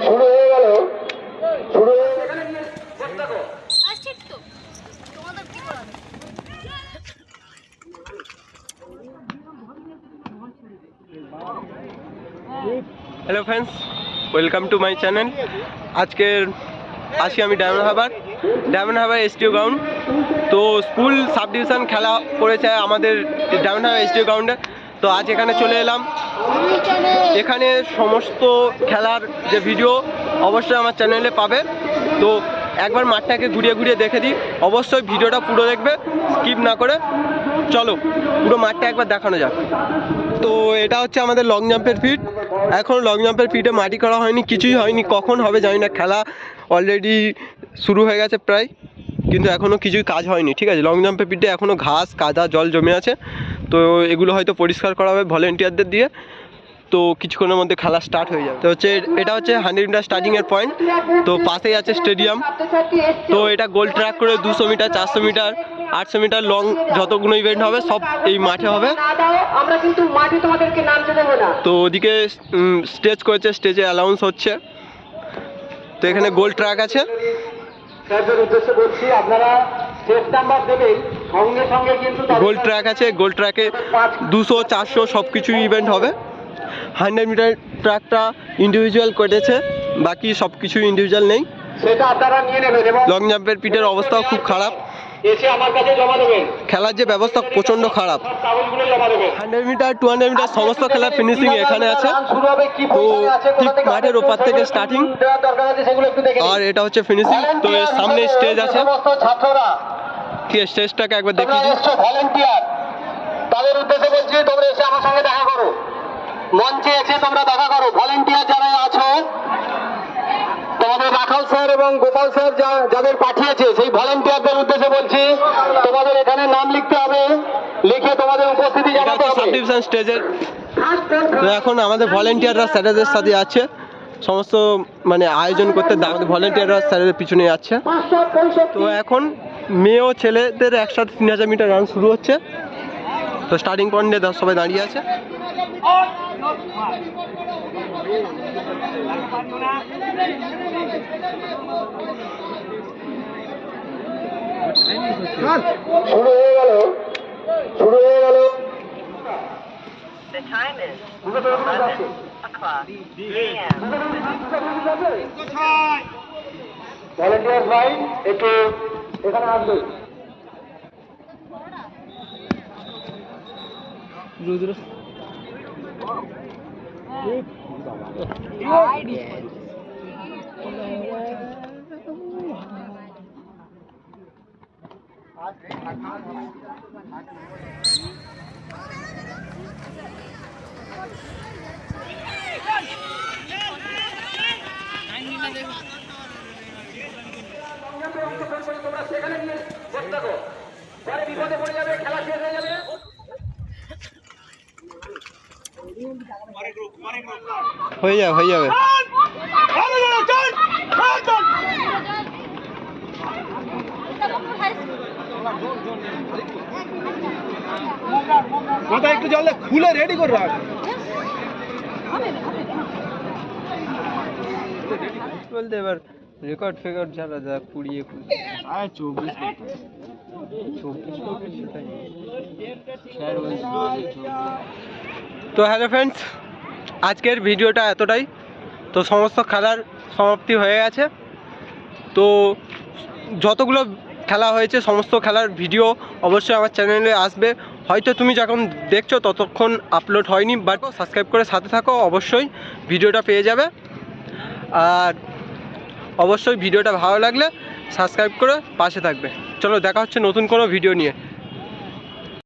শুরু হয়ে গেল, শুরু হয়ে hello friends, welcome to my channel. আজকের আসি আমি ডায়মন্ড হারবার এসটিও গ্রাউন্ড। তো স্কুল সাব ডিভিশন খেলা পড়েছে আমাদের ডায়মন্ড হারবার এসটিও গ্রাউন্ডে। তো আজ এখানে চলে এলাম। এখানে সমস্ত খেলার যে ভিডিও অবশ্যই আমার চ্যানেলে পাবে। তো একবার মাঠটাকে ঘুরিয়ে ঘুরিয়ে দেখে দিই। অবশ্যই ভিডিওটা পুরো দেখবে, স্কিপ না করে। চলো পুরো মাঠটা একবার দেখানো যাক। তো এটা হচ্ছে আমাদের লং জাম্পের ফিট। এখন লং জাম্পের ফিটে মাটি করা হয়নি, কিছুই হয়নি, কখন হবে জানি না। খেলা অলরেডি শুরু হয়ে গেছে প্রায়, কিন্তু এখনও কিছুই কাজ হয়নি। ঠিক আছে, লং জাম্পের ফিটে এখনও ঘাস কাদা জল জমে আছে। তো এগুলো হয়তো পরিষ্কার করা হবে ভলেন্টিয়ারদের দিয়ে। তো কিছুক্ষণের মধ্যে খেলা স্টার্ট হয়ে যাবে। তো হচ্ছে এটা হচ্ছে 100 মিটার স্টার্টিংয়ের পয়েন্ট। তো পাশেই আছে স্টেডিয়াম। তো এটা গোল ট্র্যাক করে 200 মিটার 400 মিটার 800 মিটার লং যতগুলো ইভেন্ট হবে সব এই মাঠে হবে। তো ওদিকে স্টেজ করেছে, স্টেজে অ্যানাউন্স হচ্ছে। তো এখানে গোল ট্র্যাক আছে। গোল ট্র্যাক আছে, গোল ট্র্যাকে 200 400 সব কিছু ইভেন্ট হবে। 100 মিটার ট্র্যাকটা ইন্ডিভিজুয়াল করেছে, বাকি সব কিছু ইন্ডিভিজুয়াল নেই। লং জাম্পের পিঠের অবস্থাও খুব খারাপ, খেলার যে ব্যবস্থা প্রচণ্ড খারাপ। 100 মিটার 200 মিটার সমস্ত খেলার ফিনিশিং এখানে আছে। তো ঠিক মাঠের ওপার থেকে স্টার্টিং, আর এটা হচ্ছে ফিনিশিং। তো এর সামনে স্টেজ আছে, কি স্টেজটাকে একবার দেখিয়ে দিই। তাদের উদ্দেশ্যে বলছি, তোমরা এসে আমার সঙ্গে দেখা করো, মঞ্চে এসে তোমরা দেখা করো। ভলেন্টিয়ার যারা আছো, তোমাদের রাখাল স্যার এবং গোপাল স্যার যাদের পাঠিয়েছে সেই ভলেন্টিয়ারদের উদ্দেশ্যে বলছি, তোমাদের এখানে নাম লিখতে হবে, লিখে তোমাদের উপস্থিতি জানাতে হবে। সাব ডিভিশন স্টেজের এখন আমাদের ভলেন্টিয়াররা স্যারেদের সাথে আছে, সমস্ত মানে আয়োজন করতে আমাদের ভলেন্টিয়াররা স্যারেদের পিছনে যাচ্ছে। তো এখন মেয়ে ও ছেলেদের একসাথে 3000 মিটার রান শুরু হচ্ছে। তো স্টার্টিং পয়েন্টে সবাই দাঁড়িয়ে আছে। শুরু হয়ে গেল, শুরু হয়ে গেল। ভলেন্টিয়ার ভাই একটু এখানে আসবে। তোমরা সেখানে গিয়ে বসে থাকো, পরে বিপদে পড়ে যাবে, খেলা শেষ হয়ে যাবে। হয়ে যাবে, হয়ে যাবে। মাথা একটু জলে খুলে রেডি করে রাখ। বলতে এবার রেকর্ড ফেকর্ড যারা যা কুড়িয়ে 24 তো হ্যালো ফ্রেন্ডস, আজকের ভিডিওটা এতটাই। তো সমস্ত খেলার সমাপ্তি হয়ে গেছে। তো যতগুলো খেলা হয়েছে সমস্ত খেলার ভিডিও অবশ্যই আমার চ্যানেলে আসবে। হয়তো তুমি যখন দেখছো ততক্ষণ আপলোড হয়নি, বাট সাবস্ক্রাইব করে সাথে থাকো, অবশ্যই ভিডিওটা পেয়ে যাবে। আর অবশ্যই ভিডিওটা ভালো লাগলে সাবস্ক্রাইব করে পাশে থাকবে। চলো দেখা হচ্ছে নতুন কোনো ভিডিও নিয়ে।